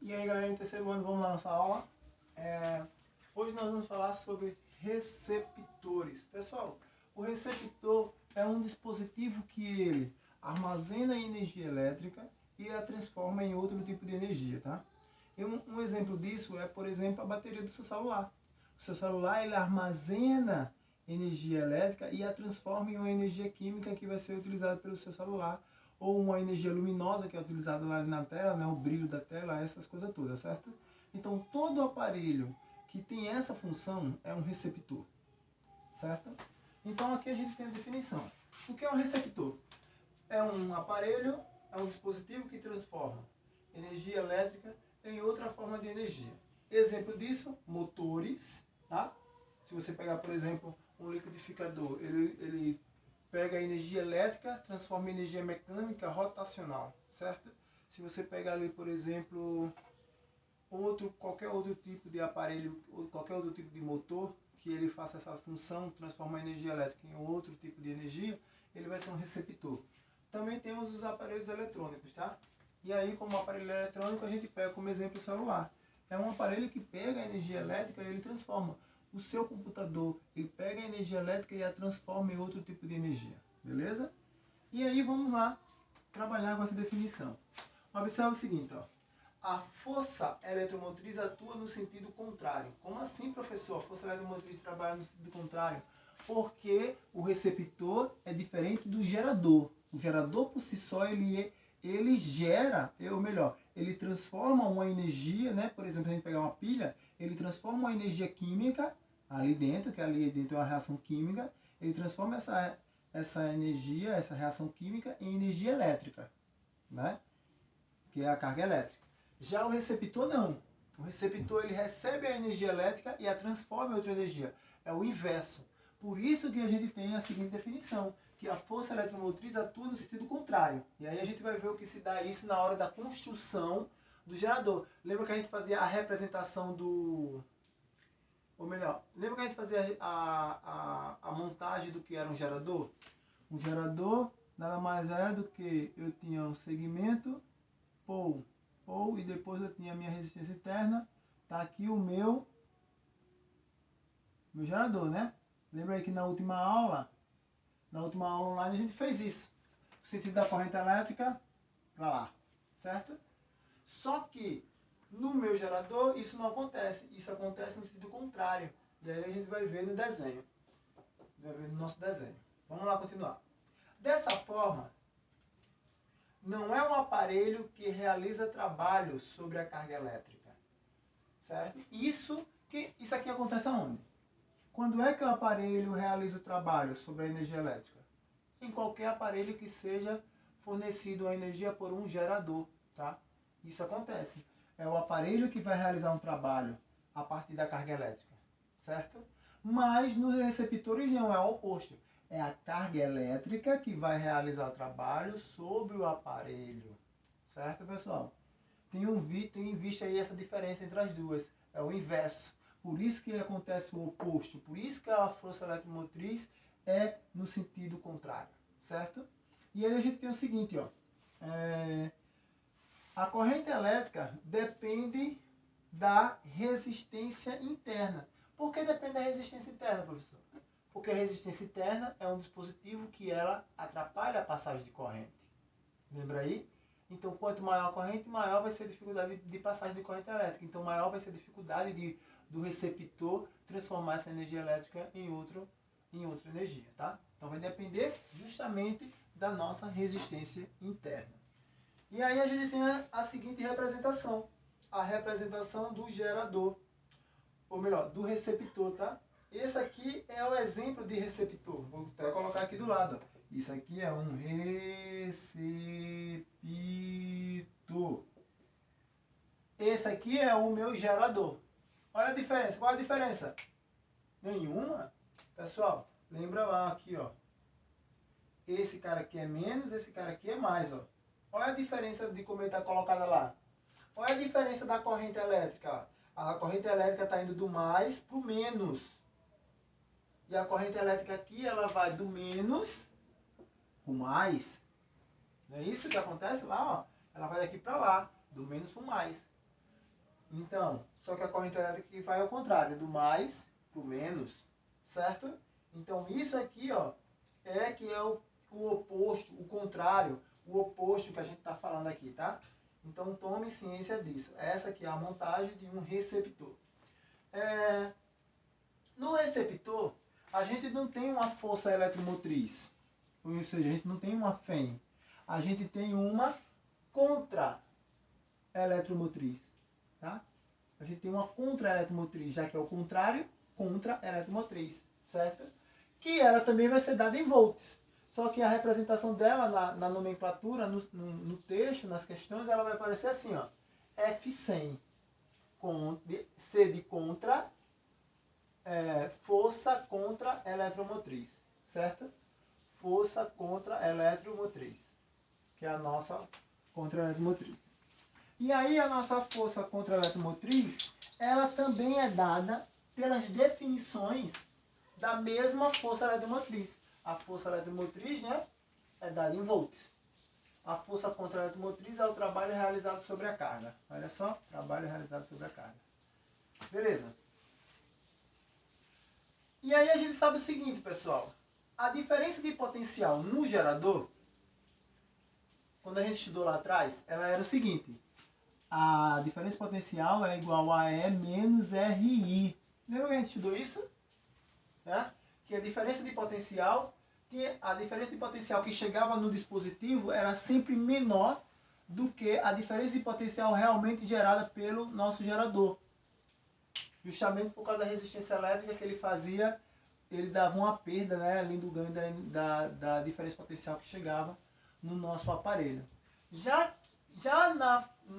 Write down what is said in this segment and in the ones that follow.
E aí galera, em terceiro ano, vamos lá na nossa aula. Hoje nós vamos falar sobre receptores. Pessoal, o receptor é um dispositivo que ele armazena energia elétrica e a transforma em outro tipo de energia, tá? E um exemplo disso é, por exemplo, a bateria do seu celular. O seu celular ele armazena energia elétrica e a transforma em uma energia química que vai ser utilizada pelo seu celular, ou uma energia luminosa que é utilizada lá na tela, né, o brilho da tela, essas coisas todas, certo? Então, todo aparelho que tem essa função é um receptor, certo? Então, aqui a gente tem a definição. O que é um receptor? É um aparelho, é um dispositivo que transforma energia elétrica em outra forma de energia. Exemplo disso, motores, tá? Se você pegar, por exemplo, um liquidificador, ele pega a energia elétrica, transforma em energia mecânica rotacional, certo? Se você pegar ali, por exemplo, qualquer outro tipo de aparelho, ou qualquer outro tipo de motor, que ele faça essa função, transformar a energia elétrica em outro tipo de energia, ele vai ser um receptor. Também temos os aparelhos eletrônicos, tá? E aí, como aparelho eletrônico, a gente pega como exemplo o celular. É um aparelho que pega a energia elétrica e ele transforma. O seu computador, ele pega a energia elétrica e a transforma em outro tipo de energia, beleza? E aí vamos lá trabalhar com essa definição. Observe o seguinte, ó. A força eletromotriz atua no sentido contrário. Como assim, professor? A força eletromotriz trabalha no sentido contrário? Porque o receptor é diferente do gerador. O gerador por si só ele gera, ou melhor, ele transforma uma energia, né? Por exemplo, a gente pegar uma pilha, ele transforma uma energia química ali dentro, que ali dentro é uma reação química, ele transforma essa energia, essa reação química em energia elétrica, né? Que é a carga elétrica. Já o receptor não. O receptor ele recebe a energia elétrica e a transforma em outra energia. É o inverso. Por isso que a gente tem a seguinte definição, que a força eletromotriz atua no sentido contrário. E aí a gente vai ver o que se dá isso na hora da construção do gerador. Lembra que a gente fazia a representação do... Ou melhor, lembra que a gente fazia a montagem do que era um gerador? Um gerador nada mais é do que eu tinha um segmento pole, e depois eu tinha a minha resistência interna. Tá aqui o meu gerador, né? Lembra aí que na última aula online a gente fez isso. O sentido da corrente elétrica para lá, certo? Só que no meu gerador isso não acontece. Isso acontece no sentido contrário. E aí a gente vai ver no desenho. Vai ver no nosso desenho. Vamos lá continuar. Dessa forma, não é um aparelho que realiza trabalho sobre a carga elétrica, certo? Isso aqui acontece aonde? Quando é que o aparelho realiza o trabalho sobre a energia elétrica? Em qualquer aparelho que seja fornecido a energia por um gerador, tá? Isso acontece. É o aparelho que vai realizar um trabalho a partir da carga elétrica, certo? Mas nos receptores não, é o oposto. É a carga elétrica que vai realizar o trabalho sobre o aparelho, certo, pessoal? Tem em vista aí essa diferença entre as duas. É o inverso. Por isso que acontece o oposto. Por isso que a força eletromotriz é no sentido contrário, certo? E aí a gente tem o seguinte, ó. A corrente elétrica depende da resistência interna. Por que depende da resistência interna, professor? Porque a resistência interna é um dispositivo que ela atrapalha a passagem de corrente. Lembra aí? Então, quanto maior a corrente, maior vai ser a dificuldade de passagem de corrente elétrica. Então, maior vai ser a dificuldade do receptor transformar essa energia elétrica em outra energia, tá? Então, vai depender justamente da nossa resistência interna. E aí a gente tem a seguinte representação. A representação do gerador. Ou melhor, do receptor, tá? Esse aqui é o exemplo de receptor. Vou até colocar aqui do lado. Isso aqui é um receptor. Esse aqui é o meu gerador. Olha a diferença. Qual a diferença? Nenhuma. Pessoal, lembra lá aqui, ó. Esse cara aqui é menos, esse cara aqui é mais, ó. Olha a diferença de como ele está colocada lá. Olha a diferença da corrente elétrica, ó. A corrente elétrica está indo do mais para o menos. E a corrente elétrica aqui, ela vai do menos para o mais. Não é isso que acontece lá? Ó? Ela vai daqui para lá, do menos para o mais. Então, só que a corrente elétrica que vai ao contrário, do mais para o menos, certo? Então, isso aqui, ó, que é o oposto, o contrário, o oposto que a gente está falando aqui, tá? Então, tome ciência disso. Essa aqui é a montagem de um receptor. No receptor, a gente não tem uma força eletromotriz, ou seja, a gente não tem uma FEM. A gente tem uma contra-eletromotriz, tá? A gente tem uma contra-eletromotriz, já que é o contrário, contra-eletromotriz, certo? Que ela também vai ser dada em volts. Só que a representação dela na nomenclatura, no texto, nas questões, ela vai aparecer assim, ó. F100, C de contra, força contra eletromotriz, certo? Força contra eletromotriz, que é a nossa contra eletromotriz. E aí a nossa força contra eletromotriz, ela também é dada pelas definições da mesma força eletromotriz. A força eletromotriz, né, é dada em volts. A força contra eletromotriz é o trabalho realizado sobre a carga. Olha só, trabalho realizado sobre a carga. Beleza? E aí a gente sabe o seguinte, pessoal. A diferença de potencial no gerador, quando a gente estudou lá atrás, ela era o seguinte. A diferença potencial é igual a E menos RI. Lembra que a gente estudou isso? Que a diferença de potencial que chegava no dispositivo era sempre menor do que a diferença de potencial realmente gerada pelo nosso gerador. Justamente por causa da resistência elétrica que ele fazia, ele dava uma perda, né, além do ganho da diferença potencial que chegava no nosso aparelho. Já no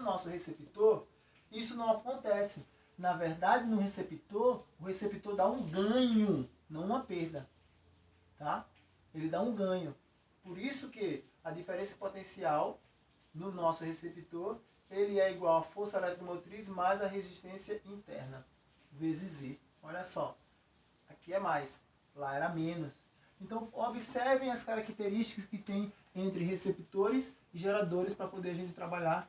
nosso receptor, isso não acontece. Na verdade, no receptor, o receptor dá um ganho, não uma perda. Tá? Ele dá um ganho. Por isso que a diferença potencial no nosso receptor, ele é igual a força eletromotriz mais a resistência interna, vezes I. Olha só, aqui é mais, lá era menos. Então, observem as características que tem entre receptores e geradores para poder a gente trabalhar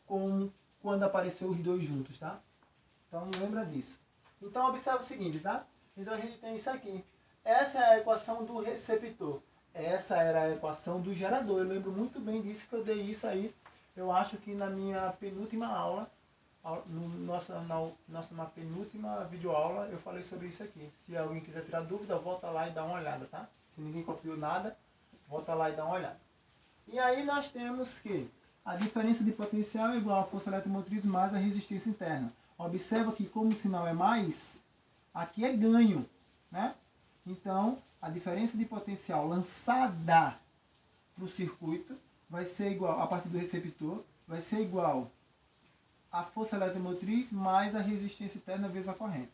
com quando apareceu os dois juntos, tá? Então, lembra disso. Então, observa o seguinte, tá? Então, a gente tem isso aqui. Essa é a equação do receptor. Essa era a equação do gerador. Eu lembro muito bem disso, que eu dei isso aí. Eu acho que na minha penúltima aula, na penúltima videoaula, eu falei sobre isso aqui. Se alguém quiser tirar dúvida, volta lá e dá uma olhada, tá? Se ninguém copiou nada, volta lá e dá uma olhada. E aí nós temos que a diferença de potencial é igual à força eletromotriz mais a resistência interna. Observa que como o sinal é mais, aqui é ganho, né? Então, a diferença de potencial lançada para o circuito vai ser igual, a partir do receptor, vai ser igual a força eletromotriz mais a resistência interna vezes a corrente.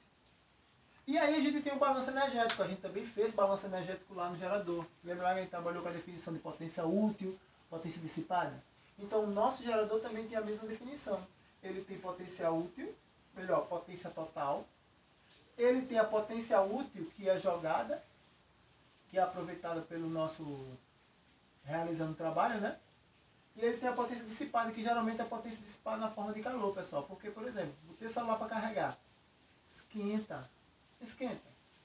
E aí a gente tem o balanço energético. A gente também fez balanço energético lá no gerador. Lembra que a gente trabalhou com a definição de potência útil, potência dissipada? Então o nosso gerador também tem a mesma definição. Ele tem potência útil, melhor, potência total. Ele tem a potência útil, que é jogada, que é aproveitada pelo nosso realizando o trabalho, né? E ele tem a potência dissipada, que geralmente é a potência dissipada na forma de calor, pessoal. Porque, por exemplo, botei o celular para carregar. Esquenta.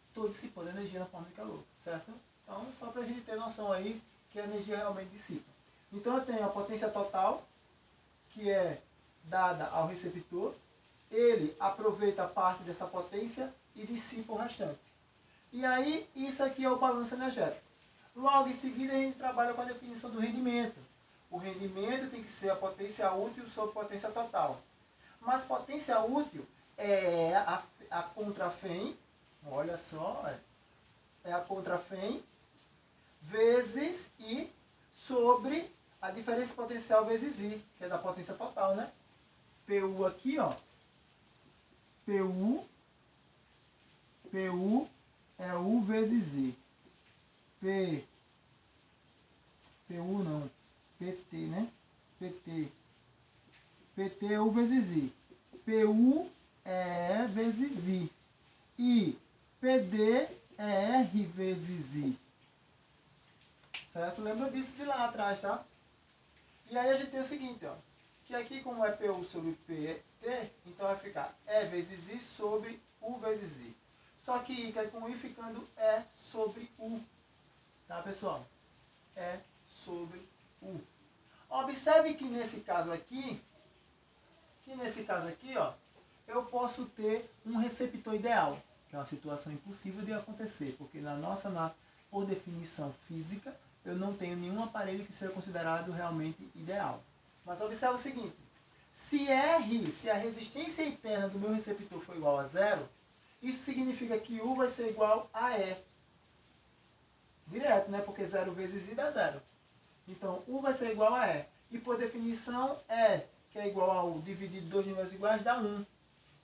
Estou dissipando energia na forma de calor, certo? Então, só para a gente ter noção aí que a energia realmente dissipa. Então, eu tenho a potência total, que é dada ao receptor. Ele aproveita parte dessa potência e dissipa o restante. E aí, isso aqui é o balanço energético. Logo em seguida, a gente trabalha com a definição do rendimento. O rendimento tem que ser a potência útil sobre potência total. Mas potência útil é a contra-FEM, olha só, é a contra-FEM, vezes I sobre a diferença potencial vezes I, que é da potência total, né? PU aqui, ó. PU é U vezes I. PU não, PT, né? PT é U vezes I. PU é E vezes I. E PD é R vezes I. Certo? Lembra disso de lá atrás, tá? E aí a gente tem o seguinte, ó. Que aqui, como é PU sobre PT, então vai ficar E vezes I sobre U vezes I. Só que I cai com I ficando E sobre U. Tá, pessoal? E sobre U. Observe que nesse caso aqui, ó, eu posso ter um receptor ideal, que é uma situação impossível de acontecer, porque por definição física, eu não tenho nenhum aparelho que seja considerado realmente ideal. Mas observe o seguinte, se R, se a resistência interna do meu receptor for igual a zero, isso significa que U vai ser igual a E. Direto, né? Porque 0 vezes I dá 0. Então, U vai ser igual a E. E por definição, E, que é igual a U dividido 2 números iguais, dá 1.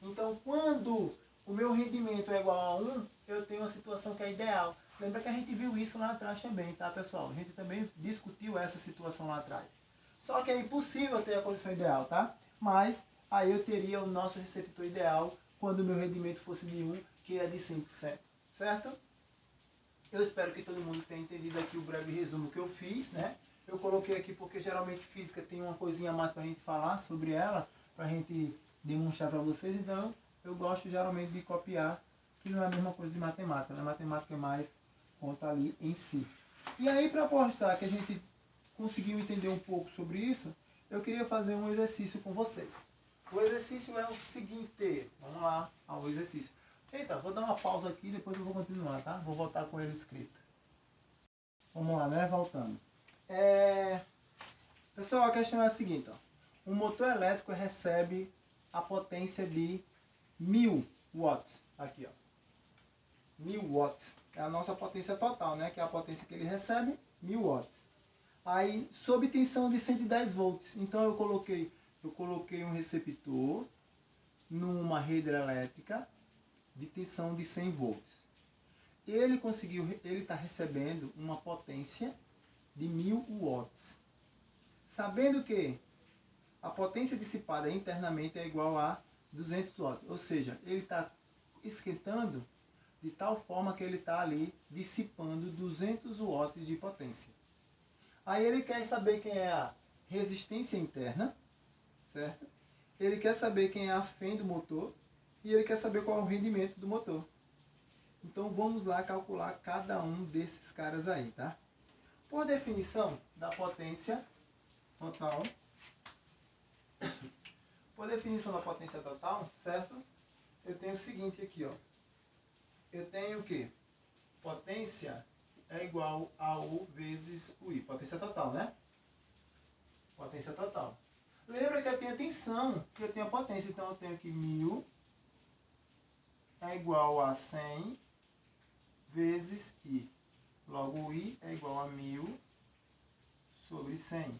Então, quando o meu rendimento é igual a 1, eu tenho uma situação que é ideal. Lembra que a gente viu isso lá atrás também, tá, pessoal? A gente também discutiu essa situação lá atrás. Só que é impossível ter a condição ideal, tá? Mas aí eu teria o nosso receptor ideal quando o meu rendimento fosse de 1, que é de 100%. Certo? Eu espero que todo mundo tenha entendido aqui o breve resumo que eu fiz, né? Eu coloquei aqui porque geralmente física tem uma coisinha a mais para a gente falar sobre ela, para a gente demonstrar para vocês. Então, eu gosto geralmente de copiar, que não é a mesma coisa de matemática, né? Matemática é mais conta ali em si. E aí, para mostrar que a gente conseguiu entender um pouco sobre isso, eu queria fazer um exercício com vocês. O exercício é o seguinte, vamos lá ao exercício. Eita, vou dar uma pausa aqui e depois eu vou continuar, tá? Vou voltar com ele escrito. Vamos lá, né? Voltando. Pessoal, a questão é a seguinte, ó. Um motor elétrico recebe a potência de 1000 watts. Aqui, ó. 1000 watts. É a nossa potência total, né? Que é a potência que ele recebe, 1000 watts. Aí, sob tensão de 110 volts. Então, eu coloquei um receptor numa rede elétrica de tensão de 100 volts. Ele está recebendo uma potência de 1000 watts. Sabendo que a potência dissipada internamente é igual a 200 watts. Ou seja, ele está esquentando de tal forma que ele está ali dissipando 200 watts de potência. Aí ele quer saber quem é a resistência interna, certo? Ele quer saber quem é a fém do motor e ele quer saber qual é o rendimento do motor. Então vamos lá calcular cada um desses caras aí, tá? Por definição da potência total, certo? Eu tenho o seguinte aqui, ó. Eu tenho o quê? Potência é igual a U vezes o I. Potência total, né? Potência total. Lembra que eu tenho a tensão, que eu tenho a potência. Então eu tenho que 1000 é igual a 100 vezes I. Logo, o I é igual a 1000 sobre 100.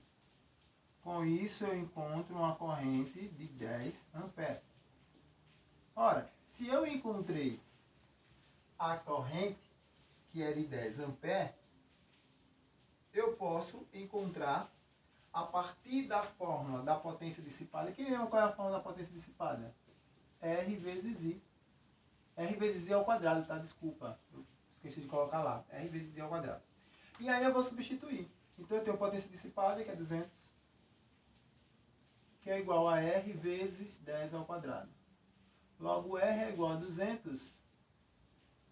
Com isso, eu encontro uma corrente de 10 amperes. Ora, se eu encontrei a corrente, que é de 10 amperes, eu posso encontrar, a partir da fórmula da potência dissipada. Quem lembra qual é a fórmula da potência dissipada? R vezes I. R vezes I ao quadrado, tá? Desculpa, eu esqueci de colocar lá. R vezes I ao quadrado. E aí eu vou substituir. Então eu tenho potência dissipada, que é 200, que é igual a R vezes 10 ao quadrado. Logo, R é igual a 200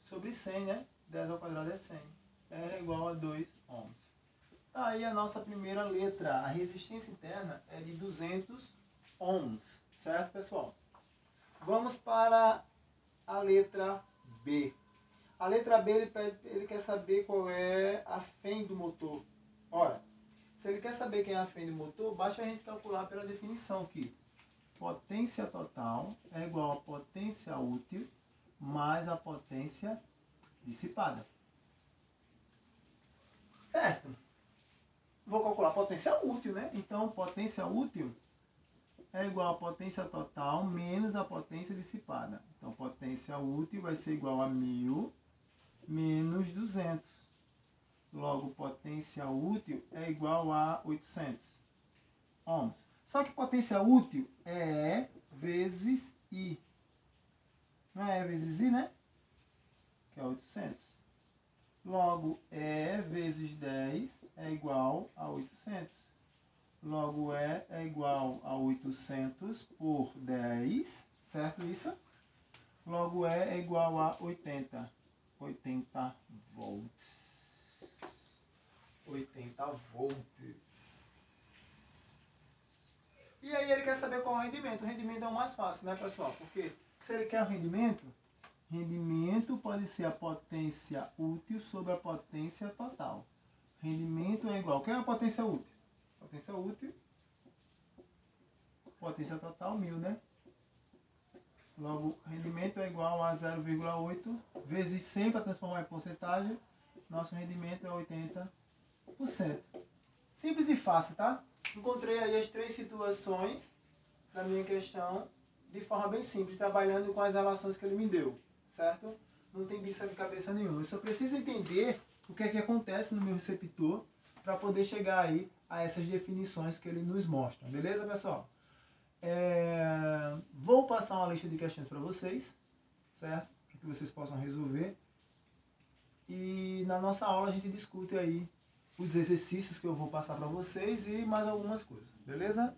sobre 100, né? 10 ao quadrado é 100. R é igual a 2 ohms. Tá aí a nossa primeira letra. A resistência interna é de 200 ohms. Certo, pessoal? Vamos para a letra B. A letra B, ele quer saber qual é a fém do motor. Ora, se ele quer saber quem é a fém do motor, basta a gente calcular pela definição aqui. Potência total é igual a potência útil mais a potência dissipada. Certo? Vou calcular a potência útil, né? Então, potência útil é igual a potência total menos a potência dissipada. Então, potência útil vai ser igual a 1000 menos 200. Logo, potência útil é igual a 800 ohms. Só que potência útil é E vezes I. Não é E vezes I, né? Que é 800. Logo, E vezes 10 é igual a 800. logo E é igual a 800 por 10, certo isso? Logo E é igual a 80 volts. 80 volts. E aí ele quer saber qual é o rendimento. O rendimento é o mais fácil, né, pessoal? Porque se ele quer o rendimento pode ser a potência útil sobre a potência total. Rendimento é igual. O que é a potência útil? Potência útil, potência total, 1000, né? Logo, rendimento é igual a 0,8 vezes 100 para transformar em porcentagem. Nosso rendimento é 80%. Simples e fácil, tá? Encontrei aí as 3 situações da minha questão de forma bem simples, trabalhando com as relações que ele me deu, certo? Não tem bicha de cabeça nenhuma. Eu só preciso entender o que é que acontece no meu receptor para poder chegar aí a essas definições que ele nos mostra. Beleza, pessoal? Vou passar uma lista de questões para vocês, certo? Para que vocês possam resolver. E na nossa aula a gente discute aí os exercícios que eu vou passar para vocês e mais algumas coisas, beleza?